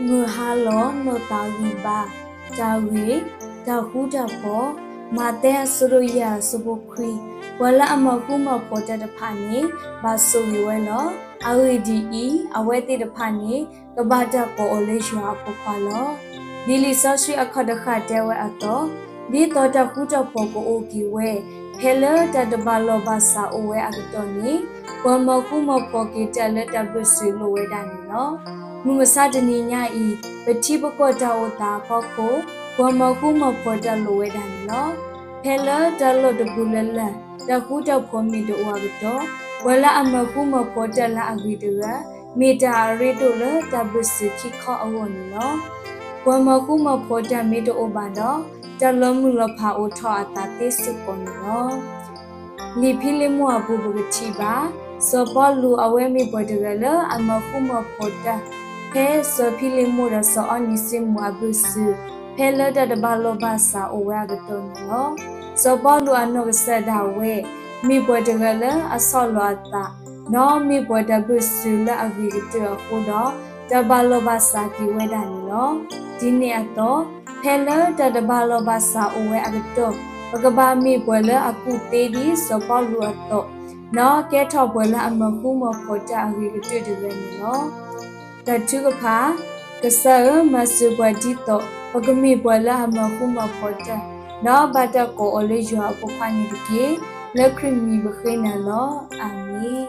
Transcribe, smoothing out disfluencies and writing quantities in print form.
ngư ha lo no ta gi ba cha we da hu da po ma te suru ya subu khui wala ama hu ma po da da pha ni ba so wi we lo awedi awe te da pha ni ka ba da po o le shwa po pha lo di li sa sri akha da kha te we ato di to da hu da po ko o ki we phela da da ba lo ba sa o we a to ni wa ma hu ma po ki ta le da bu si lo we da ni lo mu ma sa de ni nya iပတိပကောတာဝတာဖောက်ကိုဝမခုမဖော်တလိုဝဲတယ်နော်ဖဲလာတလို့တပူလလတခုတော့ဖော်မီတော့ဝါကတော့ဝလာအမခုမဖော်တလာအဂီတရမေတာရီတို့လတပစခိခောအဝနော်ဝမခုမဖော်တမေတော့ဘာတော့တလုံးမူလဖာအိုထောအတာတေစစ်ကောနော်လီဖီလီမွာဘူဘူချီပါစောပလူအဝဲမီပေါ်တယ်လအမခုမဖော်တဖဲစဖိလီမိုရဆောအနိစိမွာဘုစုဖဲလဒဒဘလောဘာစာအိုဝါကတုံနောစပလူအနောစဒါဝဲမိဘဒဂလအဆောလောတာနောမိဘဒဘုစုလအဂီတခုတော့ဒဘလောဘာစာကီဝဲဒန်နောဒီနေ့တော့ဖဲလဒဒဘလောဘာစာအိုဝဲအကတုပကဘာမိဘလအခုတေဒီစပလူအတော့နောကဲထောဘလအမခုမဖော်တာအဂီတတယ်နောတထုကဖာကဆာမဆုဘဒီတောပကမိဘလာမခုမဖော်တာနောဘတ်ကိုအလေးရွာပဖာနီဒီလက်ခရမီဘခိနာလောအာမင်